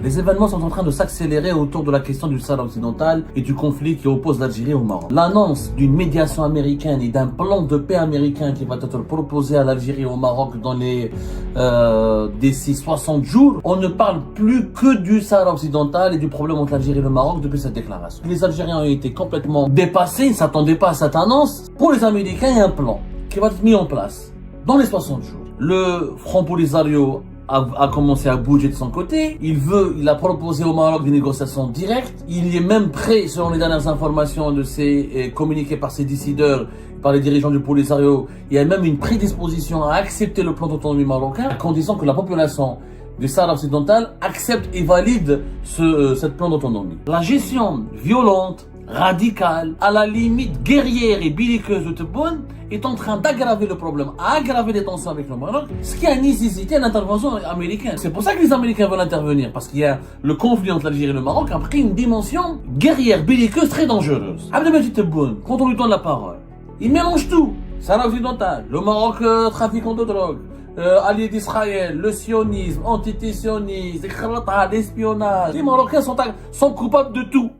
Les événements sont en train de s'accélérer autour de la question du Sahara occidental et du conflit qui oppose l'Algérie au Maroc. L'annonce d'une médiation américaine et d'un plan de paix américain qui va être proposé à l'Algérie et au Maroc dans les d'ici 60 jours, on ne parle plus que du Sahara occidental et du problème entre l'Algérie et le Maroc depuis cette déclaration. Les Algériens ont été complètement dépassés, ils ne s'attendaient pas à cette annonce. Pour les Américains, il y a un plan qui va être mis en place dans les 60 jours. Le Front Polisario a commencé à bouger de son côté. Il a proposé au Maroc des négociations directes. Il est même prêt, selon les dernières informations communiquées par ses décideurs, par les dirigeants du Polisario, il y a même une prédisposition à accepter le plan d'autonomie marocain, à condition que la population du Sahara occidental accepte et valide ce plan d'autonomie. La gestion violente, radicale, à la limite guerrière et belliqueuse de Tebboune est en train d'aggraver le problème, à aggraver les tensions avec le Maroc, ce qui a nécessité l'intervention américaine. C'est pour ça que les Américains veulent intervenir, parce qu'il y a le conflit entre l'Algérie et le Maroc a pris une dimension guerrière, belliqueuse très dangereuse. Abdelmajid Tebboune, quand on lui donne la parole, il mélange tout. Sahara occidental, le Maroc trafiquant de drogue, allié d'Israël, le sionisme, antisionisme, l'espionnage. Les Marocains sont coupables de tout.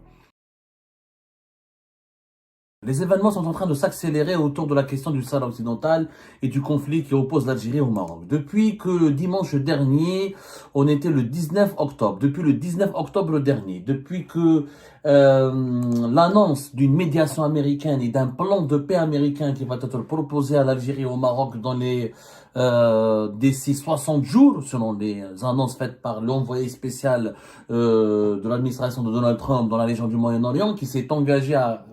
Les événements sont en train de s'accélérer autour de la question du Sahara occidental et du conflit qui oppose l'Algérie au Maroc. Depuis que dimanche dernier, on était le 19 octobre, depuis le 19 octobre dernier, depuis que l'annonce d'une médiation américaine et d'un plan de paix américain qui va être proposé à l'Algérie et au Maroc dans les d'ici 60 jours, selon les annonces faites par l'envoyé spécial de l'administration de Donald Trump dans la région du Moyen-Orient, qui s'est engagé à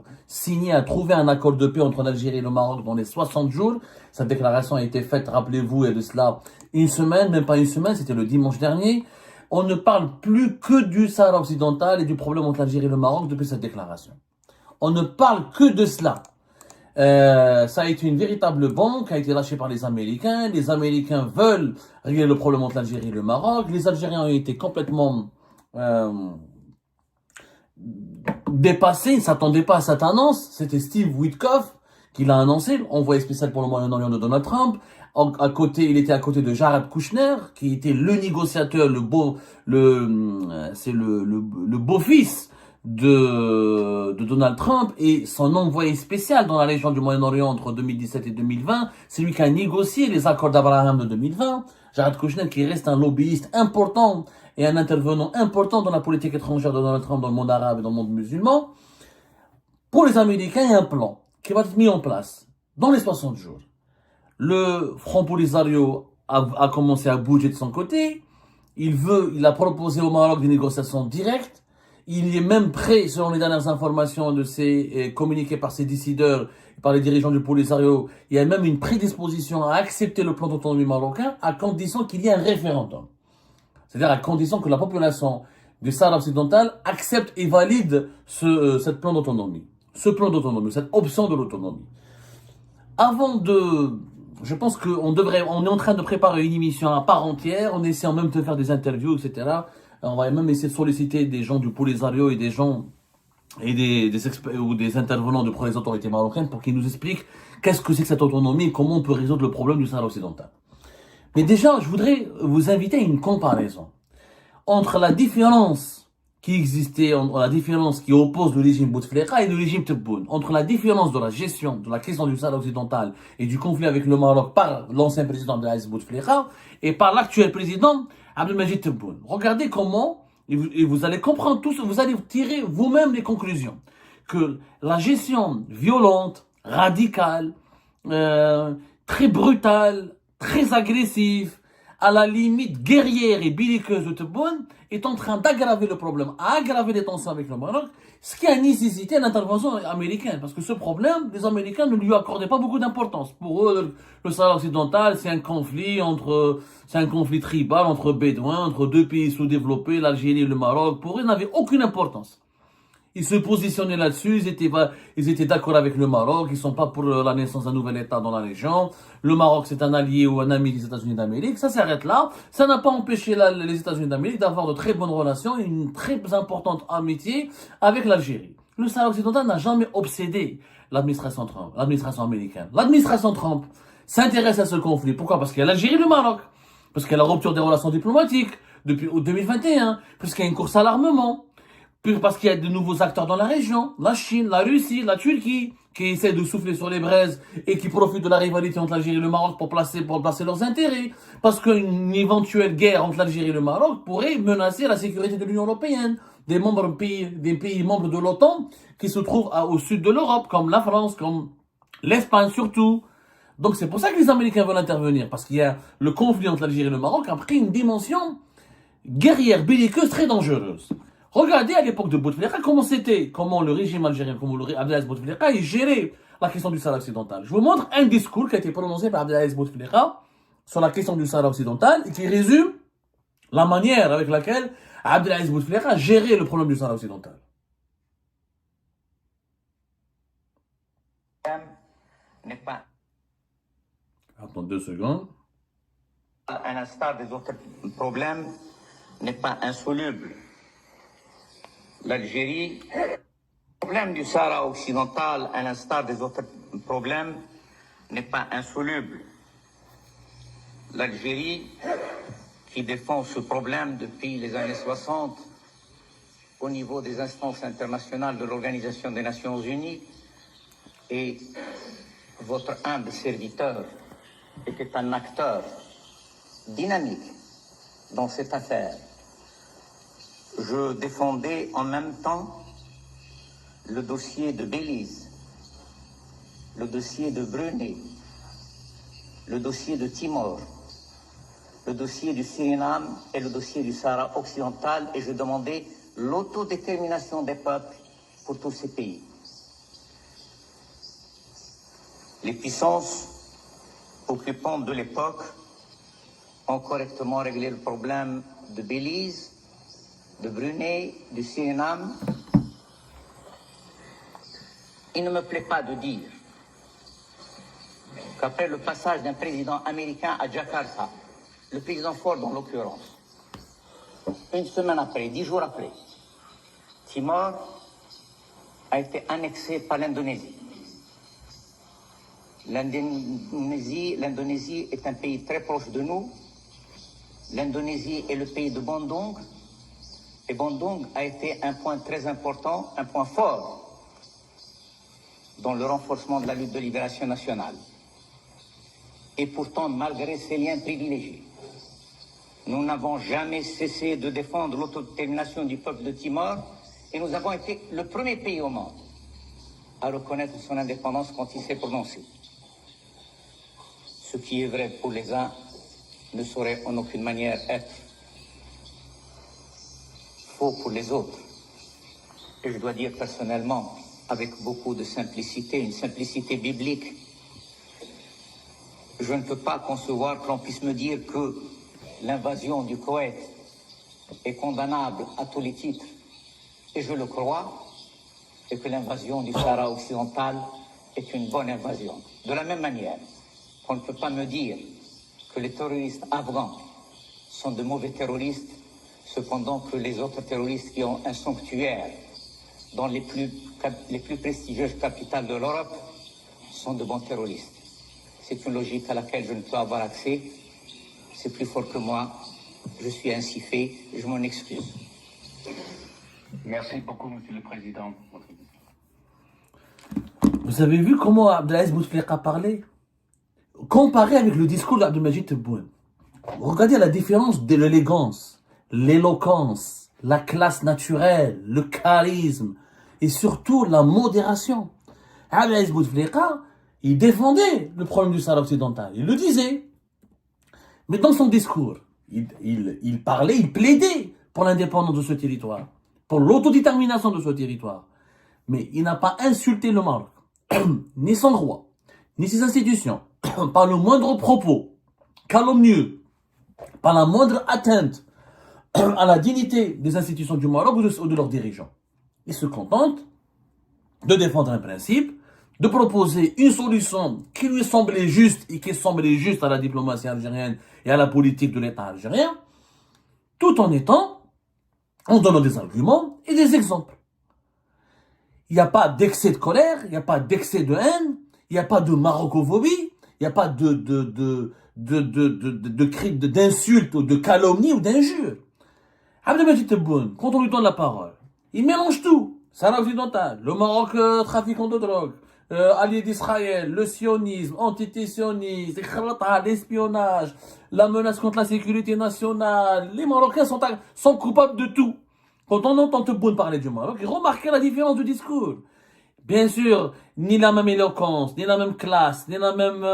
trouver un accord de paix entre l'Algérie et le Maroc dans les 60 jours. Cette déclaration a été faite, rappelez-vous, il y a de cela une semaine, même pas une semaine, c'était le dimanche dernier. On ne parle plus que du Sahara occidental et du problème entre l'Algérie et le Maroc depuis cette déclaration. On ne parle que de cela. Ça a été une véritable bombe qui a été lâchée par les Américains. Les Américains veulent régler le problème entre l'Algérie et le Maroc. Les Algériens ont été complètement dépassé, il ne s'attendait pas à cette annonce. C'était Steve Witkoff qui l'a annoncé, envoyé spécial pour le Moyen-Orient de Donald Trump. Il était à côté de Jared Kushner, qui était le négociateur, le beau-fils de Donald Trump, et son envoyé spécial dans la région du Moyen-Orient entre 2017 et 2020. C'est lui qui a négocié les accords d'Abraham de 2020. Jared Kushner, qui reste un lobbyiste important et un intervenant important dans la politique étrangère de Donald Trump dans le monde arabe et dans le monde musulman. Pour les Américains, il y a un plan qui va être mis en place dans les 60 jours. Le Front Polisario a commencé à bouger de son côté. Il a proposé au Maroc des négociations directes. Il est même prêt, selon les dernières informations communiquées par ses décideurs, par les dirigeants du Polisario, il y a même une prédisposition à accepter le plan d'autonomie marocain à condition qu'il y ait un référendum. C'est-à-dire à condition que la population du Sahara occidental accepte et valide ce plan d'autonomie, cette option de l'autonomie. Je pense on est en train de préparer une émission à part entière, on essaie en même de faire des interviews, etc. On va même essayer de solliciter des gens du Polisario et des gens et des experts ou des intervenants pour les autorités marocaines pour qu'ils nous expliquent qu'est-ce que c'est que cette autonomie et comment on peut résoudre le problème du Sahara occidental. Mais déjà, je voudrais vous inviter à une comparaison entre la différence qui existait, entre la différence qui oppose le régime Bouteflika et le régime Tebboune, entre la différence de la gestion de la question du Sahara occidental et du conflit avec le Maroc par l'ancien président Abdelaziz Bouteflika et par l'actuel président Abdelmajid Tebboune. Regardez comment, et vous allez comprendre tout ça, vous allez tirer vous-même les conclusions, que la gestion violente, radicale, très brutale, très agressif, à la limite guerrière et belliqueuse de Tebboune est en train d'aggraver le problème, à aggraver les tensions avec le Maroc, ce qui a nécessité l'intervention américaine. Parce que ce problème, les Américains ne lui accordaient pas beaucoup d'importance. Pour eux, le Sahara occidental, c'est un conflit tribal entre bédouins, entre deux pays sous-développés, l'Algérie et le Maroc. Pour eux, il n'avait aucune importance. Ils se positionnaient là-dessus, ils étaient d'accord avec le Maroc, ils sont pas pour la naissance d'un nouvel État dans la région. Le Maroc, c'est un allié ou un ami des États-Unis d'Amérique. Ça s'arrête là. Ça n'a pas empêché les États-Unis d'Amérique d'avoir de très bonnes relations et une très importante amitié avec l'Algérie. Le Sahara occidental n'a jamais obsédé l'administration Trump, l'administration américaine. L'administration Trump s'intéresse à ce conflit. Pourquoi? Parce qu'il y a l'Algérie et le Maroc. Parce qu'il y a la rupture des relations diplomatiques. depuis 2021, puisqu'il y a une course à l'armement, parce qu'il y a de nouveaux acteurs dans la région, la Chine, la Russie, la Turquie, qui essaient de souffler sur les braises et qui profitent de la rivalité entre l'Algérie et le Maroc pour placer leurs intérêts. Parce qu'une éventuelle guerre entre l'Algérie et le Maroc pourrait menacer la sécurité de l'Union européenne, des pays membres de l'OTAN qui se trouvent au sud de l'Europe, comme la France, comme l'Espagne surtout. Donc c'est pour ça que les Américains veulent intervenir, parce qu'il y a le conflit entre l'Algérie et le Maroc a pris une dimension guerrière, belliqueuse, très dangereuse. Regardez à l'époque de Bouteflika comment le régime algérien, comment Abdelaziz Bouteflika, il gérait la question du Sahara occidental. Je vous montre un discours qui a été prononcé par Abdelaziz Bouteflika sur la question du Sahara occidental et qui résume la manière avec laquelle Abdelaziz Bouteflika gérait le problème du Sahara occidental. N'est pas, Attends 2 secondes. à l'instar des autres problèmes, n'est pas insoluble. L'Algérie, le problème du Sahara occidental, à l'instar des autres problèmes, n'est pas insoluble. L'Algérie, qui défend ce problème depuis les années 60 au niveau des instances internationales de l'Organisation des Nations Unies, et votre humble serviteur était un acteur dynamique dans cette affaire. Je défendais en même temps le dossier de Belize, le dossier de Brunei, le dossier de Timor, le dossier du Suriname et le dossier du Sahara occidental, et je demandais l'autodétermination des peuples pour tous ces pays. Les puissances occupantes de l'époque ont correctement réglé le problème de Belize, de Brunei, du Suriname. Il ne me plaît pas de dire qu'après le passage d'un président américain à Jakarta, le président Ford en l'occurrence, une semaine après, 10 jours après, Timor a été annexé par l'Indonésie. L'Indonésie est un pays très proche de nous. L'Indonésie est le pays de Bandung. Et Bandung a été un point très important, un point fort dans le renforcement de la lutte de libération nationale. Et pourtant, malgré ces liens privilégiés, nous n'avons jamais cessé de défendre l'autodétermination du peuple de Timor, et nous avons été le premier pays au monde à reconnaître son indépendance quand il s'est prononcé. Ce qui est vrai pour les uns ne saurait en aucune manière être faux pour les autres. Et je dois dire personnellement, avec beaucoup de simplicité, une simplicité biblique, je ne peux pas concevoir que l'on puisse me dire que l'invasion du Koweït est condamnable à tous les titres, et je le crois, et que l'invasion du Sahara occidental est une bonne invasion. De la même manière qu'on ne peut pas me dire que les terroristes afghans sont de mauvais terroristes, cependant que les autres terroristes qui ont un sanctuaire dans les plus prestigieuses capitales de l'Europe sont de bons terroristes. C'est une logique à laquelle je ne peux avoir accès. C'est plus fort que moi. Je suis ainsi fait. Je m'en excuse. Merci beaucoup, Monsieur le Président. Vous avez vu comment Abdelaziz Bouteflika parlait? Comparé avec le discours d'Abdelmajid Tebboune. Regardez la différence de l'élégance, l'éloquence, la classe naturelle, le charisme et surtout la modération. Abdelaziz Bouteflika, il défendait le problème du Sahara occidental, il le disait. Mais dans son discours, il parlait, il plaidait pour l'indépendance de ce territoire, pour l'autodétermination de ce territoire. Mais il n'a pas insulté le Maroc, ni son roi, ni ses institutions, par le moindre propos calomnieux, par la moindre atteinte à la dignité des institutions du Maroc ou de leurs dirigeants. Il se contente de défendre un principe, de proposer une solution qui lui semblait juste et qui semblait juste à la diplomatie algérienne et à la politique de l'État algérien, tout en donnant des arguments et des exemples. Il n'y a pas d'excès de colère, il n'y a pas d'excès de haine, il n'y a pas de marocophobie, il n'y a pas d'insultes ou de calomnies ou d'injures. Abdelmajid Tebboune, quand on lui donne la parole, il mélange tout. Sahara occidental, le Maroc trafiquant de drogue, allié d'Israël, le sionisme, antisionisme, l'espionnage, la menace contre la sécurité nationale. Les Marocains sont coupables de tout. Quand on entend Tebboune parler du Maroc, remarquez la différence de discours. Bien sûr, ni la même éloquence, ni la même classe, ni la même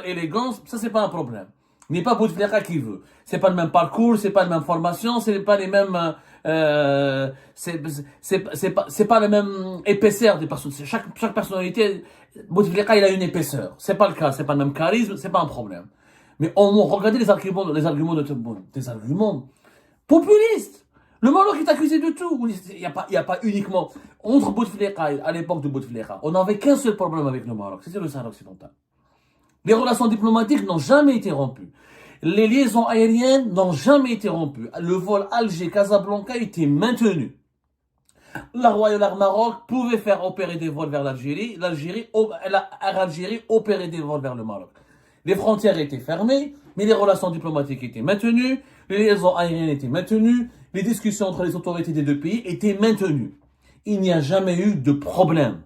élégance, ça c'est pas un problème. Ni pas Bouteflika qui veut. C'est pas le même parcours, c'est pas la même formation, c'est pas les mêmes, c'est pas la même épaisseur des personnes. Chaque personnalité, Bouteflika il a une épaisseur. C'est pas le cas, c'est pas le même charisme, c'est pas un problème. Mais au moins, regardez les arguments de Tebboune. Des arguments populistes. Le Maroc est accusé de tout. Il y a pas uniquement, entre Bouteflika, à l'époque de Bouteflika, on n'avait qu'un seul problème avec le Maroc, c'était le Sahara occidental. Les relations diplomatiques n'ont jamais été rompues. Les liaisons aériennes n'ont jamais été rompues. Le vol Alger-Casablanca était maintenu. La Royal Air Maroc pouvait faire opérer des vols vers l'Algérie. L'Algérie opérait des vols vers le Maroc. Les frontières étaient fermées, mais les relations diplomatiques étaient maintenues. Les liaisons aériennes étaient maintenues. Les discussions entre les autorités des deux pays étaient maintenues. Il n'y a jamais eu de problème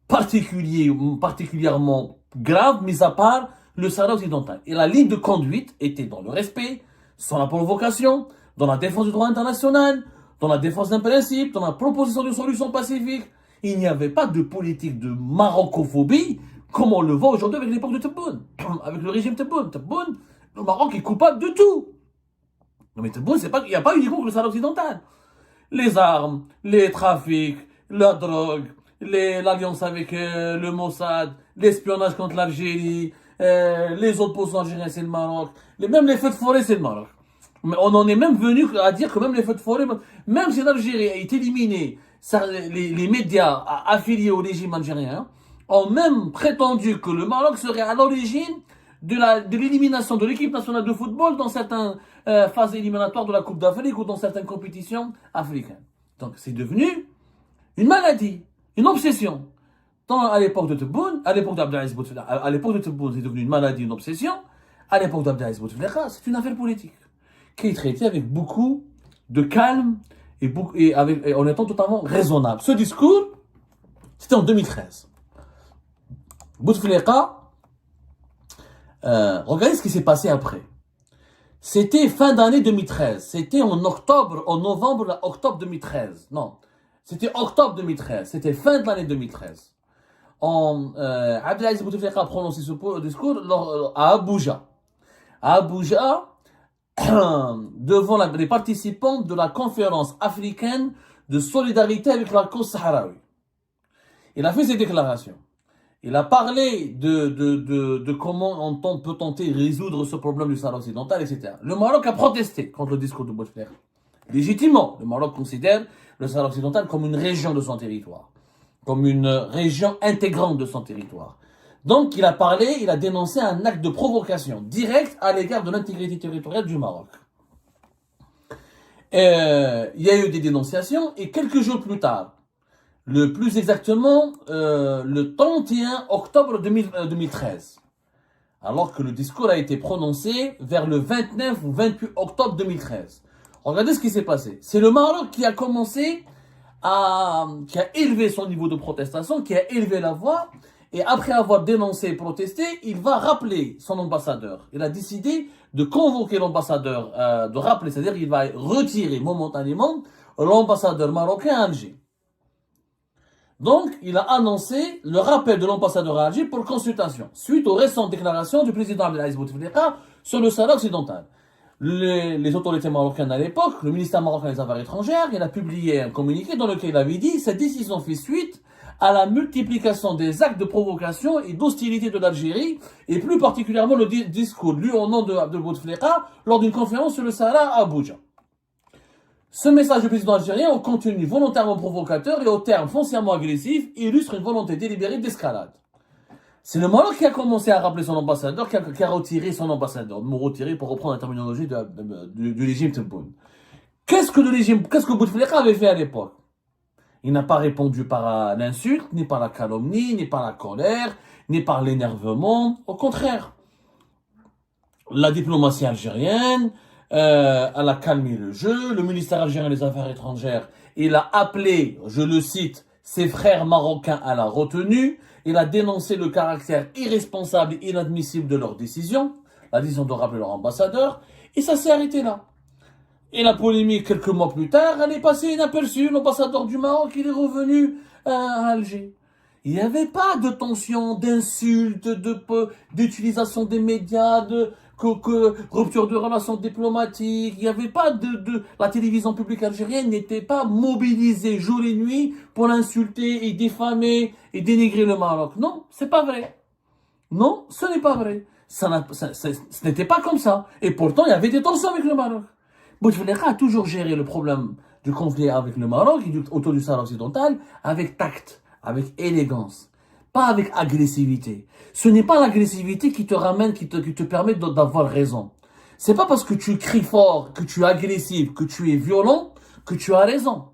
particulièrement grave, mis à part le Sahara occidental. Et la ligne de conduite était dans le respect, sans la provocation, dans la défense du droit international, dans la défense d'un principe, dans la proposition de solution pacifique. Il n'y avait pas de politique de marocophobie, comme on le voit aujourd'hui avec l'époque de Tebboune, avec le régime Tebboune. Tebboune, le Maroc est coupable de tout. Non mais Tebboune, il n'y a pas uniquement que le Sahara occidental. Les armes, les trafics, la drogue, l'alliance avec le Mossad, l'espionnage contre l'Algérie, les opposants algériens, c'est le Maroc. Même les feux de forêt, c'est le Maroc. Mais on en est même venu à dire que même les feux de forêt, même si l'Algérie est éliminée, les médias affiliés au régime algérien ont même prétendu que le Maroc serait à l'origine de l'élimination de l'équipe nationale de football dans certaines phases éliminatoires de la Coupe d'Afrique ou dans certaines compétitions africaines. Donc c'est devenu une maladie, une obsession. À l'époque de Tebboune, à l'époque d'Abdelaziz Bouteflika, à l'époque de Tebboune, c'est devenu une maladie, une obsession. À l'époque d'Abdelaziz Bouteflika, c'est une affaire politique qui est traitée avec beaucoup de calme et en étant totalement raisonnable. Ce discours, c'était en 2013. Bouteflika, regardez ce qui s'est passé après. C'était fin d'année 2013. C'était en octobre 2013. Non, c'était octobre 2013. C'était fin de l'année 2013. Abdelaziz Bouteflika a prononcé ce discours à Abuja. À Abuja, devant les participants de la conférence africaine de solidarité avec la cause sahraoui. Il a fait ses déclarations. Il a parlé de comment on peut tenter de résoudre ce problème du Sahara occidental, etc. Le Maroc a protesté contre le discours de Bouteflika. Légitimement, le Maroc considère le Sahara occidental comme une région de son territoire, comme une région intégrante de son territoire. Donc, il a dénoncé un acte de provocation directe à l'égard de l'intégrité territoriale du Maroc. Il y a eu des dénonciations et quelques jours plus tard, le plus exactement le 31 octobre 2013, alors que le discours a été prononcé vers le 29 ou 28 octobre 2013. Regardez ce qui s'est passé. C'est le Maroc qui a élevé son niveau de protestation, qui a élevé la voix, et après avoir dénoncé et protesté, il va rappeler son ambassadeur. Il a décidé de convoquer l'ambassadeur, de rappeler, c'est-à-dire qu'il va retirer momentanément l'ambassadeur marocain à Alger. Donc, il a annoncé le rappel de l'ambassadeur à Alger pour consultation, suite aux récentes déclarations du président Abdelaziz Bouteflika sur le Sahara occidental. Les autorités marocaines à l'époque, le ministère marocain des Affaires étrangères, il a publié un communiqué dans lequel il avait dit « Cette décision fait suite à la multiplication des actes de provocation et d'hostilité de l'Algérie, et plus particulièrement le discours lu au nom de Bouteflika lors d'une conférence sur le Sahara à Abuja. » Ce message du président algérien, au contenu volontairement provocateur et au terme foncièrement agressif, illustre une volonté délibérée d'escalade. C'est le Maroc qui a commencé à rappeler son ambassadeur, qui a retiré son ambassadeur. Me retirer pour reprendre la terminologie du régime Tebboune. Qu'est-ce que Bouteflika avait fait à l'époque? Il n'a pas répondu par l'insulte, ni par la calomnie, ni par la colère, ni par l'énervement. Au contraire, la diplomatie algérienne, Elle a calmé le jeu. Le ministère algérien des Affaires étrangères, il a appelé, je le cite, ses frères marocains à la retenue. Il a dénoncé le caractère irresponsable et inadmissible de leur décision, la décision de rappeler leur ambassadeur, et ça s'est arrêté là. Et la polémique, quelques mois plus tard, elle est passée inaperçue. L'ambassadeur du Maroc, il est revenu à Alger. Il n'y avait pas de tension, d'insultes, d'utilisation des médias, rupture de relations diplomatiques. Il n'y avait pas la télévision publique algérienne n'était pas mobilisée jour et nuit pour l'insulter et diffamer et dénigrer le Maroc. Non, c'est pas vrai. Non, ce n'est pas vrai. Ce n'était pas comme ça. Et pourtant, il y avait des tensions avec le Maroc. Bouteflika a toujours géré le problème du conflit avec le Maroc et autour du Sahara occidental avec tact, avec élégance, pas avec agressivité. Ce n'est pas l'agressivité qui te ramène, qui te permet d'avoir raison. C'est pas parce que tu cries fort, que tu es agressif, que tu es violent, que tu as raison.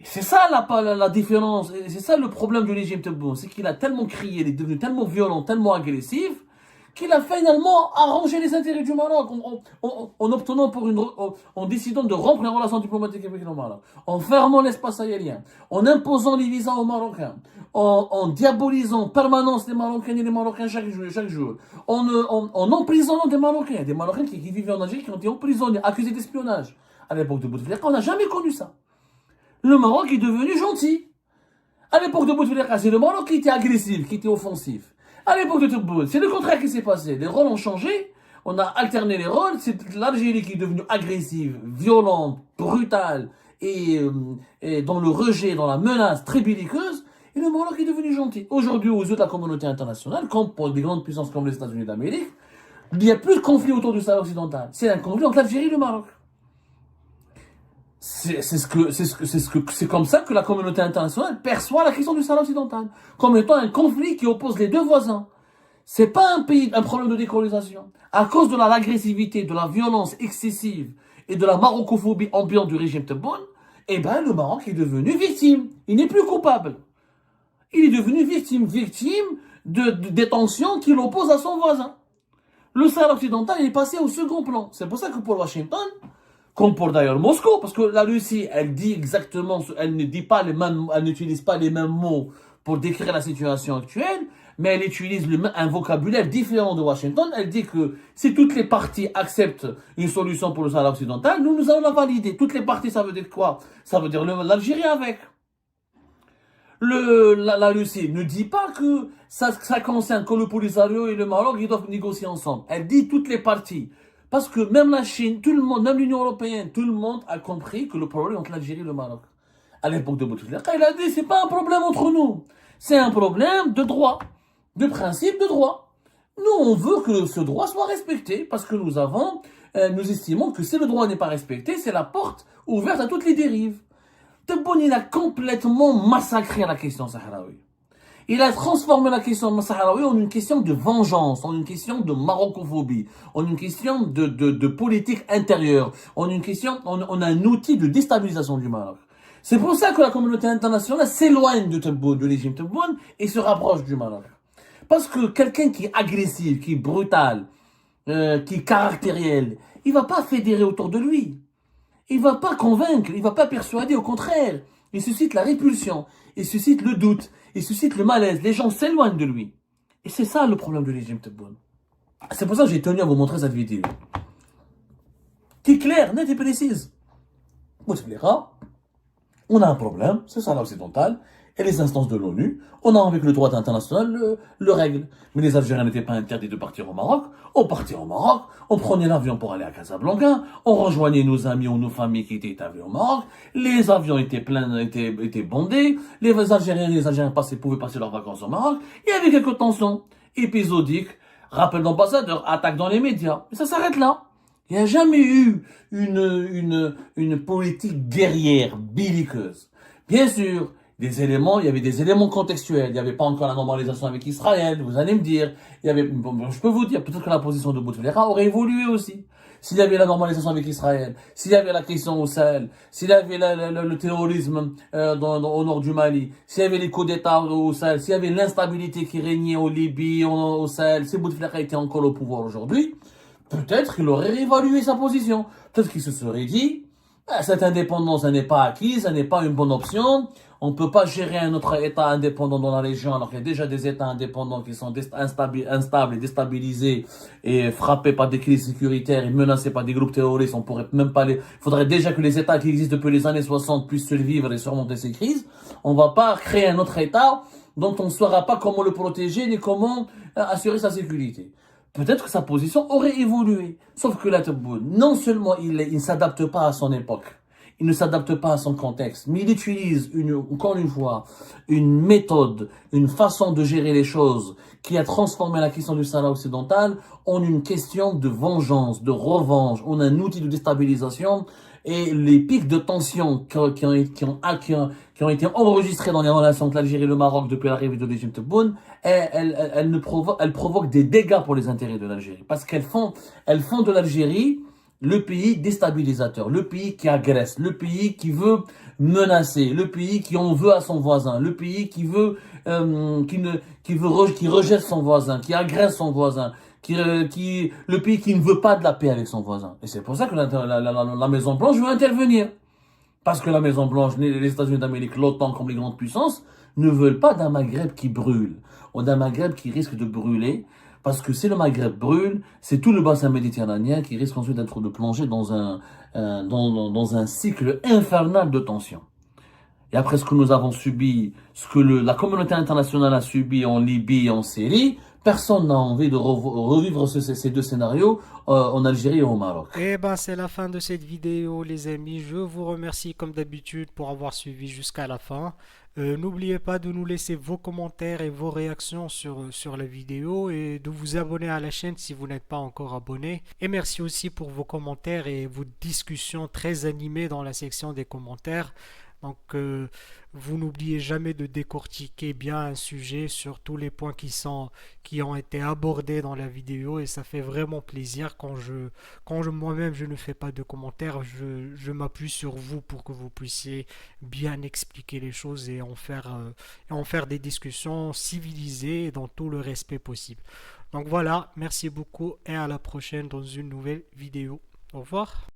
Et c'est ça la différence, et c'est ça le problème du régime Tebboune, c'est qu'il a tellement crié, il est devenu tellement violent, tellement agressif, qu'il a finalement arrangé les intérêts du Maroc en décidant de rompre les relations diplomatiques avec le Maroc, en fermant l'espace aérien, en imposant les visas aux Marocains, en diabolisant en permanence les Marocains et les Marocains chaque jour, en emprisonnant des Marocains qui vivaient en Algérie, qui ont été emprisonnés, accusés d'espionnage. À l'époque de Bouteflika, on n'a jamais connu ça. Le Maroc est devenu gentil. À l'époque de Bouteflika, c'est le Maroc qui était agressif, qui était offensif. À l'époque de Tebboune, c'est le contraire qui s'est passé. Les rôles ont changé, on a alterné les rôles, c'est l'Algérie qui est devenue agressive, violente, brutale, et dans le rejet, dans la menace très belliqueuse, et le Maroc est devenu gentil. Aujourd'hui, aux yeux de la communauté internationale, comme pour des grandes puissances comme les États-Unis d'Amérique, il n'y a plus de conflit autour du Sahara occidental. C'est un conflit entre l'Algérie et le Maroc. C'est comme ça que la communauté internationale perçoit la question du Sahara occidental, comme étant un conflit qui oppose les deux voisins. C'est pas un problème de décolonisation. À cause de l'agressivité, de la violence excessive et de la marocophobie ambiante du régime Tebboune, eh ben, le Maroc est devenu victime. Il n'est plus coupable. Il est devenu victime des tensions qui l'opposent à son voisin. Le Sahara occidental est passé au second plan. C'est pour ça que pour Washington, comme pour d'ailleurs Moscou, parce que la Russie, elle dit exactement, elle n'utilise pas les mêmes mots pour décrire la situation actuelle, mais elle utilise un vocabulaire différent de Washington. Elle dit que si toutes les parties acceptent une solution pour le Sahara occidental, nous allons la valider. Toutes les parties, ça veut dire quoi? Ça veut dire l'Algérie avec. La Russie ne dit pas que ça concerne que le Polisario et le Maroc, ils doivent négocier ensemble. Elle dit toutes les parties. Parce que même la Chine, tout le monde, même l'Union européenne, tout le monde a compris que le problème entre l'Algérie et le Maroc. À l'époque de Bouteflika, il a dit, c'est pas un problème entre nous. C'est un problème de droit. De principe de droit. Nous, on veut que ce droit soit respecté parce que nous estimons que si le droit n'est pas respecté, c'est la porte ouverte à toutes les dérives. Tebboune, il a complètement massacré la question sahraoui. Il a transformé la question sahraoui en une question de vengeance, en une question de marocophobie, en une question de politique intérieure, en un outil de déstabilisation du Maroc. C'est pour ça que la communauté internationale s'éloigne de Tebboune, du régime Tebboune, et se rapproche du Maroc. Parce que quelqu'un qui est agressif, qui est brutal, qui est caractériel, il va pas fédérer autour de lui. Il va pas convaincre, il va pas persuader, au contraire. Il suscite la répulsion, il suscite le doute, il suscite le malaise. Les gens s'éloignent de lui. Et c'est ça le problème du régime Tebboune. C'est pour ça que j'ai tenu à vous montrer cette vidéo. Qui est claire, nette et précise. Bouteflika, on a un problème, c'est ça l'occidental, et les instances de l'ONU, on a avec le droit international le règle. Mais les Algériens n'étaient pas interdits de partir au Maroc. On partait au Maroc, on prenait l'avion pour aller à Casablanca, on rejoignait nos amis ou nos familles qui étaient établis au Maroc, les avions étaient pleins, étaient bondés, les Algériens pouvaient passer leurs vacances au Maroc. Il y avait quelques tensions épisodiques, rappel d'ambassadeurs, attaques dans les médias, et ça s'arrête là. Il n'y a jamais eu une politique guerrière, belliqueuse. Bien sûr, il y avait des éléments contextuels. Il n'y avait pas encore la normalisation avec Israël, vous allez me dire. Je peux vous dire, peut-être que la position de Bouteflika aurait évolué aussi. S'il y avait la normalisation avec Israël, s'il y avait la question au Sahel, s'il y avait le terrorisme au nord du Mali, s'il y avait les coups d'État au Sahel, s'il y avait l'instabilité qui régnait au Libye, au Sahel, si Bouteflika était encore au pouvoir aujourd'hui, peut-être qu'il aurait réévalué sa position. Peut-être qu'il se serait dit, cette indépendance, elle n'est pas acquise, elle n'est pas une bonne option. On ne peut pas gérer un autre État indépendant dans la région alors qu'il y a déjà des États indépendants qui sont instables et déstabilisés et frappés par des crises sécuritaires et menacés par des groupes terroristes. On pourrait même pas les... Il faudrait déjà que les États qui existent depuis les années 60 puissent survivre et surmonter ces crises. On va pas créer un autre État dont on ne saura pas comment le protéger ni comment assurer sa sécurité. Peut-être que sa position aurait évolué. Sauf que là, non seulement il ne s'adapte pas à son époque, il ne s'adapte pas à son contexte, mais il utilise encore une fois une méthode, une façon de gérer les choses qui a transformé la question du Sahara occidental en une question de vengeance, de revanche, en un outil de déstabilisation. Et les pics de tension qui ont été enregistrés dans les relations entre l'Algérie et le Maroc depuis l'arrivée de régime Tebboune, elles provoquent des dégâts pour les intérêts de l'Algérie. Parce elles font de l'Algérie le pays déstabilisateur, le pays qui agresse, le pays qui veut menacer, le pays qui en veut à son voisin, le pays qui rejette son voisin, qui agresse son voisin, le pays qui ne veut pas de la paix avec son voisin. Et c'est pour ça que la Maison Blanche veut intervenir. Parce que la Maison Blanche, les États-Unis d'Amérique, l'OTAN comme les grandes puissances, ne veulent pas d'un Maghreb qui brûle, ou d'un Maghreb qui risque de brûler. Parce que si le Maghreb brûle, c'est tout le bassin méditerranéen qui risque ensuite de plonger dans un cycle infernal de tension. Et après ce que nous avons subi, ce que la communauté internationale a subi en Libye et en Syrie, personne n'a envie de revivre ces deux scénarios en Algérie et au Maroc. Et ben c'est la fin de cette vidéo les amis, je vous remercie comme d'habitude pour avoir suivi jusqu'à la fin. N'oubliez pas de nous laisser vos commentaires et vos réactions sur la vidéo et de vous abonner à la chaîne si vous n'êtes pas encore abonné. Et merci aussi pour vos commentaires et vos discussions très animées dans la section des commentaires. Donc, vous n'oubliez jamais de décortiquer bien un sujet sur tous les points qui ont été abordés dans la vidéo et ça fait vraiment plaisir quand moi-même je ne fais pas de commentaires, je m'appuie sur vous pour que vous puissiez bien expliquer les choses et en faire des discussions civilisées et dans tout le respect possible. Donc voilà, merci beaucoup et à la prochaine dans une nouvelle vidéo. Au revoir.